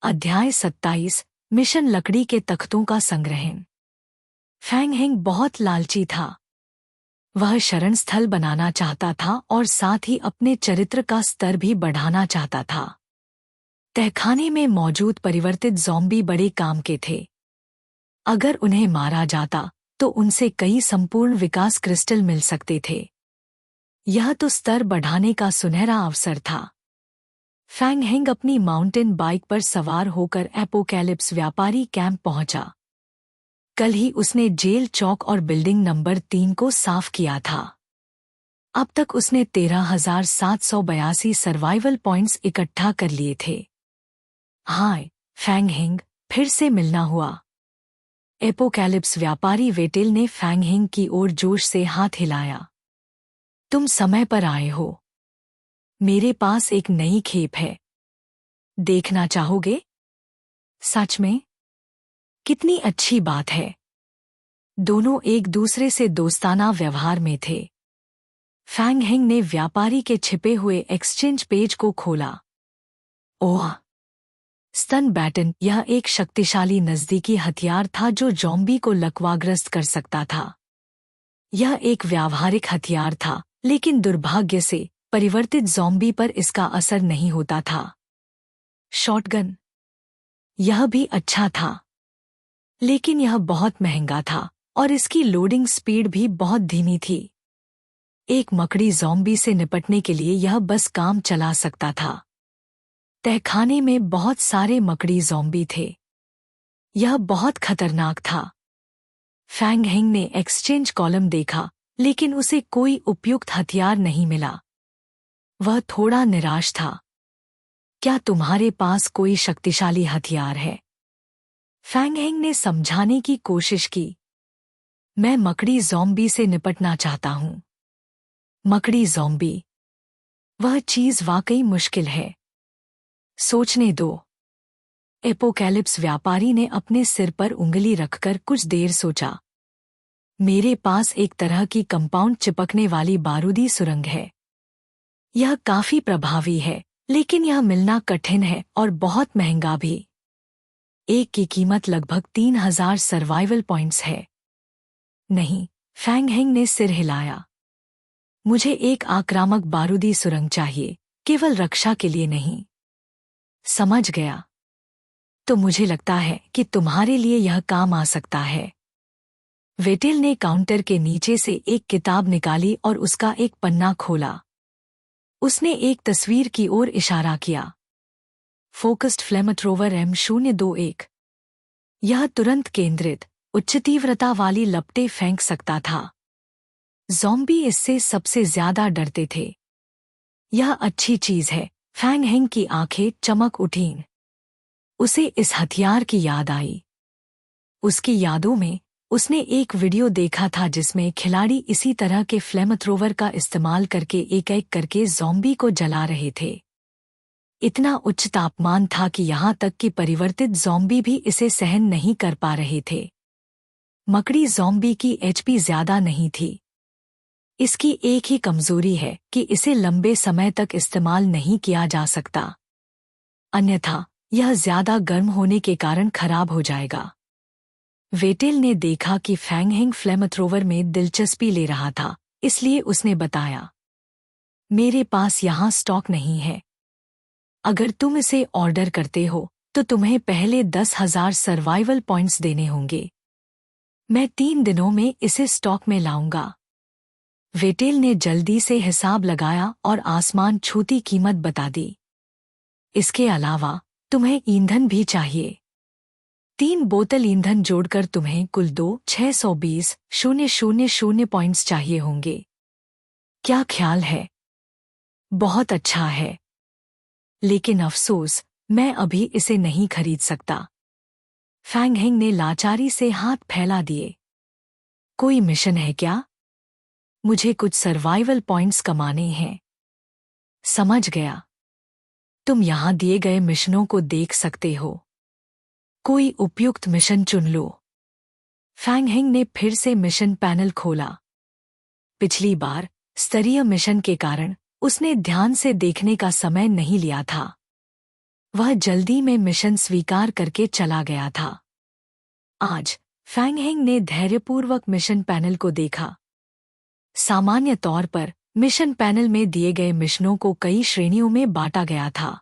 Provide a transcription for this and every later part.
अध्याय 27 मिशन लकड़ी के तख्तों का संग्रहण। फैंग हेंग बहुत लालची था। वह शरण स्थल बनाना चाहता था और साथ ही अपने चरित्र का स्तर भी बढ़ाना चाहता था। तहखाने में मौजूद परिवर्तित ज़ॉम्बी बड़े काम के थे। अगर उन्हें मारा जाता तो उनसे कई संपूर्ण विकास क्रिस्टल मिल सकते थे। यह तो स्तर बढ़ाने का सुनहरा अवसर था। फैंग हेंग अपनी माउंटेन बाइक पर सवार होकर एपोकैलिप्स व्यापारी कैंप पहुंचा। कल ही उसने जेल चौक और बिल्डिंग नंबर 3 को साफ किया था। अब तक उसने 13,782 सर्वाइवल पॉइंट्स इकट्ठा कर लिए थे। हाय फैंग हेंग, फिर से मिलना हुआ। एपोकैलिप्स व्यापारी वेटेल ने फैंग हेंग की ओर जोश से हाथ हिलाया। तुम समय पर आए हो। मेरे पास एक नई खेप है, देखना चाहोगे? सच में? कितनी अच्छी बात है। दोनों एक दूसरे से दोस्ताना व्यवहार में थे। फैंग हेंग ने व्यापारी के छिपे हुए एक्सचेंज पेज को खोला। ओह! स्तन बैटन, यह एक शक्तिशाली नज़दीकी हथियार था जो ज़ॉम्बी को लकवाग्रस्त कर सकता था। यह एक व्यावहारिक हथियार था, लेकिन दुर्भाग्य से परिवर्तित ज़ॉम्बी पर इसका असर नहीं होता था। शॉटगन, यह भी अच्छा था, लेकिन यह बहुत महंगा था और इसकी लोडिंग स्पीड भी बहुत धीमी थी। एक मकड़ी ज़ॉम्बी से निपटने के लिए यह बस काम चला सकता था। तहखाने में बहुत सारे मकड़ी ज़ॉम्बी थे। यह बहुत खतरनाक था। फैंग हेंग ने एक्सचेंज कॉलम देखा, लेकिन उसे कोई उपयुक्त हथियार नहीं मिला। वह थोड़ा निराश था। क्या तुम्हारे पास कोई शक्तिशाली हथियार है? फैंग हेंग ने समझाने की कोशिश की। मैं मकड़ी ज़ॉम्बी से निपटना चाहता हूं। मकड़ी ज़ॉम्बी? वह चीज वाकई मुश्किल है। सोचने दो। एपोकैलिप्स व्यापारी ने अपने सिर पर उंगली रखकर कुछ देर सोचा। मेरे पास एक तरह की कंपाउंड चिपकने वाली बारूदी सुरंग है। यह काफी प्रभावी है, लेकिन यह मिलना कठिन है और बहुत महंगा भी। एक की कीमत लगभग 3,000 सर्वाइवल पॉइंट्स है। नहीं, फैंग हेंग ने सिर हिलाया। मुझे एक आक्रामक बारूदी सुरंग चाहिए, केवल रक्षा के लिए नहीं। समझ गया। तो मुझे लगता है कि तुम्हारे लिए यह काम आ सकता है। वेटेल ने काउंटर के नीचे से एक किताब निकाली और उसका एक पन्ना खोला। उसने एक तस्वीर की ओर इशारा किया। Focused flamethrower M021। यह तुरंत केंद्रित, उच्च तीव्रता वाली लपटें फेंक सकता था। ज़ॉम्बी इससे सबसे ज्यादा डरते थे। यह अच्छी चीज है। फैंग हेंग की आंखें चमक उठीं। उसे इस हथियार की याद आई। उसकी यादों में उसने एक वीडियो देखा था जिसमें खिलाड़ी इसी तरह के फ्लेमथ्रोवर का इस्तेमाल करके एक-एक करके ज़ॉम्बी को जला रहे थे। इतना उच्च तापमान था कि यहाँ तक कि परिवर्तित ज़ॉम्बी भी इसे सहन नहीं कर पा रहे थे। मकड़ी ज़ॉम्बी की HP ज्यादा नहीं थी। इसकी एक ही कमजोरी है कि इसे लंबे समय तक इस्तेमाल नहीं किया जा सकता, अन्यथा यह ज्यादा गर्म होने के कारण खराब हो जाएगा। वेटेल ने देखा कि फैंग हेंग फ्लेमथ्रोवर में दिलचस्पी ले रहा था, इसलिए उसने बताया, मेरे पास यहाँ स्टॉक नहीं है। अगर तुम इसे ऑर्डर करते हो तो तुम्हें पहले 10,000 सर्वाइवल पॉइंट्स देने होंगे। मैं 3 दिनों में इसे स्टॉक में लाऊंगा। वेटेल ने जल्दी से हिसाब लगाया और आसमान छूती कीमत बता दी। इसके अलावा तुम्हें ईंधन भी चाहिए। 3 बोतल ईंधन जोड़कर तुम्हें कुल 2,620,000 पॉइंट्स चाहिए होंगे। क्या ख्याल है? बहुत अच्छा है, लेकिन अफसोस मैं अभी इसे नहीं खरीद सकता। फैंग हेंग ने लाचारी से हाथ फैला दिए। कोई मिशन है क्या? मुझे कुछ सर्वाइवल पॉइंट्स कमाने हैं। समझ गया। तुम यहाँ दिए गए मिशनों को देख सकते हो। कोई उपयुक्त मिशन चुन लो। फैंग हेंग ने फिर से मिशन पैनल खोला। पिछली बार स्तरीय मिशन के कारण उसने ध्यान से देखने का समय नहीं लिया था। वह जल्दी में मिशन स्वीकार करके चला गया था। आज फैंग हेंग ने धैर्यपूर्वक मिशन पैनल को देखा। सामान्य तौर पर मिशन पैनल में दिए गए मिशनों को कई श्रेणियों में बांटा गया था।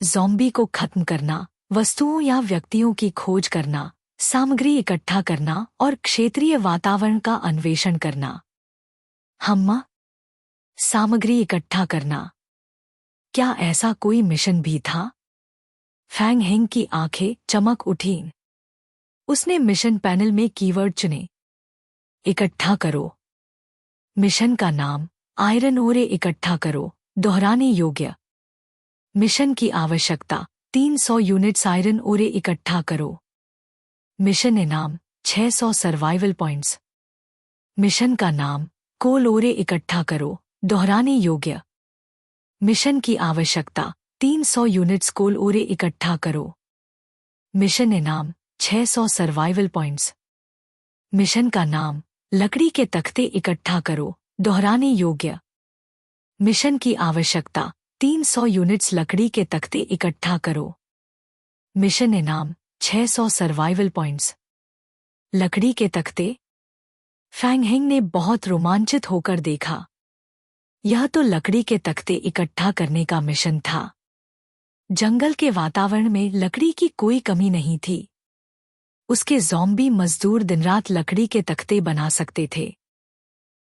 ज़ॉम्बी को खत्म करना, वस्तुओं या व्यक्तियों की खोज करना, सामग्री इकट्ठा करना और क्षेत्रीय वातावरण का अन्वेषण करना। हम्मा, सामग्री इकट्ठा करना, क्या ऐसा कोई मिशन भी था? फैंग हेंग की आंखें चमक उठीं। उसने मिशन पैनल में कीवर्ड चुने। इकट्ठा करो। मिशन का नाम, आयरन ओरे इकट्ठा करो, दोहराने योग्य। मिशन की आवश्यकता, 300 यूनिट्स आयरन ओरे इकट्ठा करो। मिशन इनाम, 600 सर्वाइवल पॉइंट्स। मिशन का नाम, कोल ओरे इकट्ठा करो, दोहराने योग्य। मिशन की आवश्यकता, 300 यूनिट्स कोल ओरे इकट्ठा करो। मिशन इनाम, 600 सर्वाइवल पॉइंट्स। मिशन का नाम, लकड़ी के तख्ते इकट्ठा करो, दोहराने योग्य। मिशन की आवश्यकता, 300 यूनिट्स लकड़ी के तख्ते इकट्ठा करो। मिशन इनाम, 600 सर्वाइवल पॉइंट्स। लकड़ी के तख्ते? फैंग हेंग ने बहुत रोमांचित होकर देखा। यह तो लकड़ी के तख्ते इकट्ठा करने का मिशन था। जंगल के वातावरण में लकड़ी की कोई कमी नहीं थी। उसके ज़ॉम्बी मजदूर दिनरात लकड़ी के तख्ते बना सकते थे।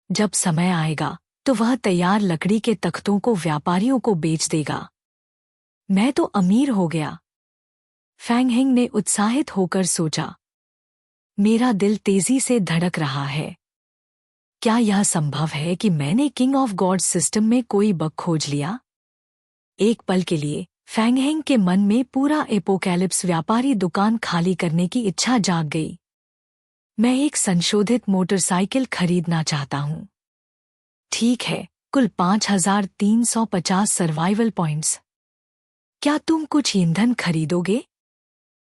जब समय आएगा तो वह तैयार लकड़ी के तख्तों को व्यापारियों को बेच देगा। मैं तो अमीर हो गया। फैंग हेंग ने उत्साहित होकर सोचा। मेरा दिल तेजी से धड़क रहा है। क्या यह संभव है कि मैंने किंग ऑफ गॉड्स सिस्टम में कोई बग खोज लिया? एक पल के लिए फैंग हेंग के मन में पूरा एपोकैलिप्स व्यापारी दुकान खाली करने की इच्छा जाग गई। मैं एक संशोधित मोटरसाइकिल खरीदना चाहता हूं। ठीक है, कुल 5350 सर्वाइवल पॉइंट्स। क्या तुम कुछ ईंधन खरीदोगे?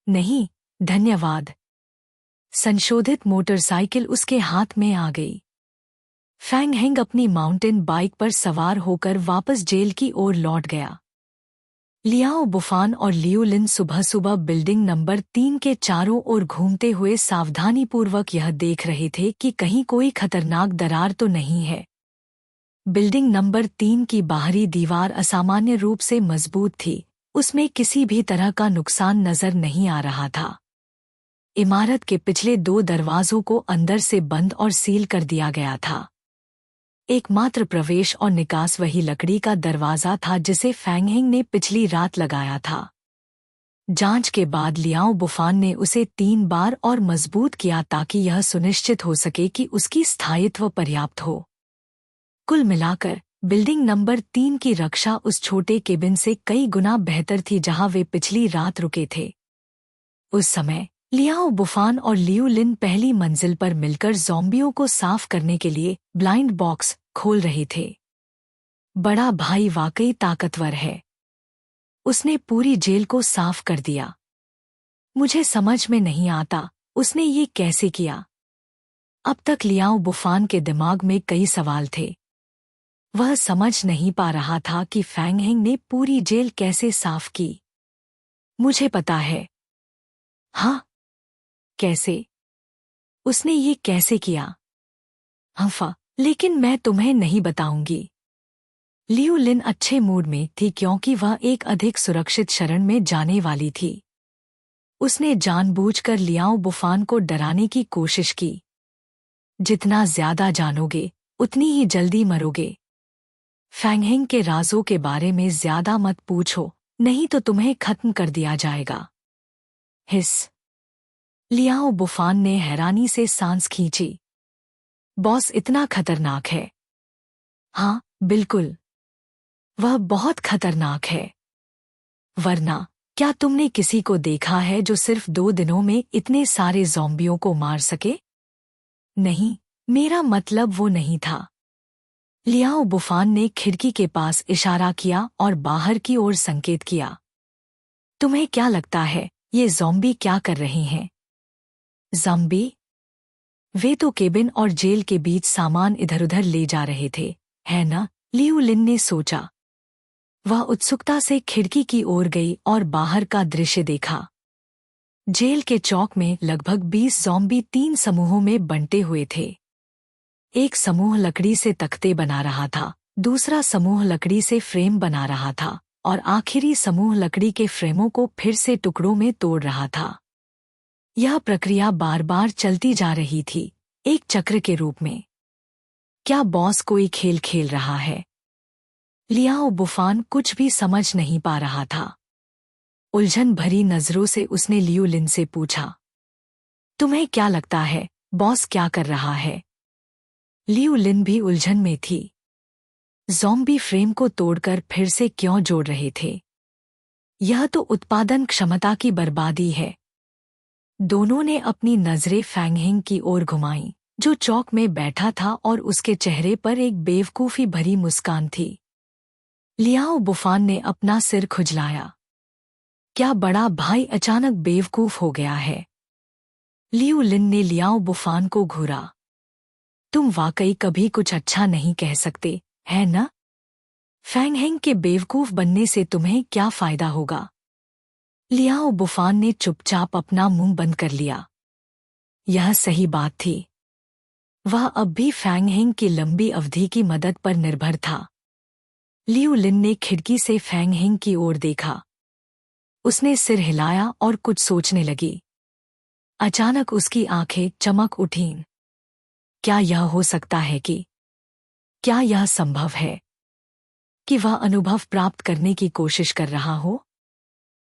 नहीं, धन्यवाद। संशोधित मोटरसाइकिल उसके हाथ में आ गई। फैंग हेंग अपनी माउंटेन बाइक पर सवार होकर वापस जेल की ओर लौट गया। लियाओ बुफान और लियू लिन सुबह सुबह बिल्डिंग नंबर 3 के चारों ओर घूमते हुए सावधानीपूर्वक यह देख रहे थे कि कहीं कोई खतरनाक दरार तो नहीं है। बिल्डिंग नंबर 3 की बाहरी दीवार असामान्य रूप से मजबूत थी। उसमें किसी भी तरह का नुकसान नजर नहीं आ रहा था। इमारत के पिछले 2 दरवाजों को अंदर से बंद और सील कर दिया गया था। एकमात्र प्रवेश और निकास वही लकड़ी का दरवाजा था जिसे फैंग हेंग ने पिछली रात लगाया था। जांच के बाद लियाओ बुफान ने उसे 3 बार और मजबूत किया ताकि यह सुनिश्चित हो सके कि उसकी स्थायित्व पर्याप्त हो। कुल मिलाकर बिल्डिंग नंबर 3 की रक्षा उस छोटे केबिन से कई गुना बेहतर थी जहां वे पिछली रात रुके थे। उस समय लियाओ बुफान और लियू लिन पहली मंजिल पर मिलकर ज़ॉम्बियों को साफ करने के लिए ब्लाइंड बॉक्स खोल रहे थे। बड़ा भाई वाकई ताकतवर है। उसने पूरी जेल को साफ कर दिया। मुझे समझ में नहीं आता उसने ये कैसे किया। अब तक लियाओ बुफान के दिमाग में कई सवाल थे। वह समझ नहीं पा रहा था कि फैंग हेंग ने पूरी जेल कैसे साफ की। मुझे पता है। हाँ, कैसे? उसने ये कैसे किया? हफ़ा, लेकिन मैं तुम्हें नहीं बताऊंगी। लियू लिन अच्छे मूड में थी क्योंकि वह एक अधिक सुरक्षित शरण में जाने वाली थी। उसने जानबूझकर लियाओ बुफान को डराने की कोशिश की। जितना ज्यादा जानोगे उतनी ही जल्दी मरोगे। फैंग हेंग के राजों के बारे में ज्यादा मत पूछो, नहीं तो तुम्हें खत्म कर दिया जाएगा। हिस। लियाओ बुफान ने हैरानी से सांस खींची। बॉस इतना खतरनाक है? हाँ, बिल्कुल। वह बहुत खतरनाक है। वरना क्या तुमने किसी को देखा है जो सिर्फ 2 दिनों में इतने सारे ज़ॉम्बियों को मार सके? नहीं, मेरा मतलब वो नहीं था। लियाओ बुफान ने खिड़की के पास इशारा किया और बाहर की ओर संकेत किया। तुम्हें क्या लगता है ये ज़ॉम्बी क्या कर रहे हैं? ज़ॉम्बी? वे तो केबिन और जेल के बीच सामान इधर-उधर ले जा रहे थे, है ना? लियू लिन ने सोचा। वह उत्सुकता से खिड़की की ओर गई और बाहर का दृश्य देखा। जेल के चौक में लगभग 20 ज़ॉम्बी 3 समूहों में बंटे हुए थे। एक समूह लकड़ी से तख्ते बना रहा था, दूसरा समूह लकड़ी से फ्रेम बना रहा था और आखिरी समूह लकड़ी के फ्रेमों को फिर से टुकड़ों में तोड़ रहा था। यह प्रक्रिया बार बार चलती जा रही थी, एक चक्र के रूप में। क्या बॉस कोई खेल खेल रहा है? लियाओ बुफान कुछ भी समझ नहीं पा रहा था। उलझन भरी नजरों से उसने लियू लिन से पूछा, तुम्हें क्या लगता है बॉस क्या कर रहा है? लियू लिन भी उलझन में थी। ज़ॉम्बी फ्रेम को तोड़कर फिर से क्यों जोड़ रहे थे? यह तो उत्पादन क्षमता की बर्बादी है। दोनों ने अपनी नजरें फैंग हेंग की ओर घुमाईं, जो चौक में बैठा था और उसके चेहरे पर एक बेवकूफी भरी मुस्कान थी। लियाओ बुफान ने अपना सिर खुजलाया। क्या बड़ा भाई अचानक बेवकूफ हो गया है? लियू लिन ने लियाओ बुफान को घूरा। तुम वाकई कभी कुछ अच्छा नहीं कह सकते, है न? फैंग हेंग के बेवकूफ बनने से तुम्हें क्या फायदा होगा? लियाओ बुफान ने चुपचाप अपना मुंह बंद कर लिया। यह सही बात थी। वह अब भी फैंग हेंग की लंबी अवधि की मदद पर निर्भर था। लियू लिन ने खिड़की से फैंग हेंग की ओर देखा। उसने सिर हिलाया और कुछ सोचने लगी। अचानक उसकी आंखें चमक उठीं। क्या यह हो सकता है कि क्या यह संभव है कि वह अनुभव प्राप्त करने की कोशिश कर रहा हो?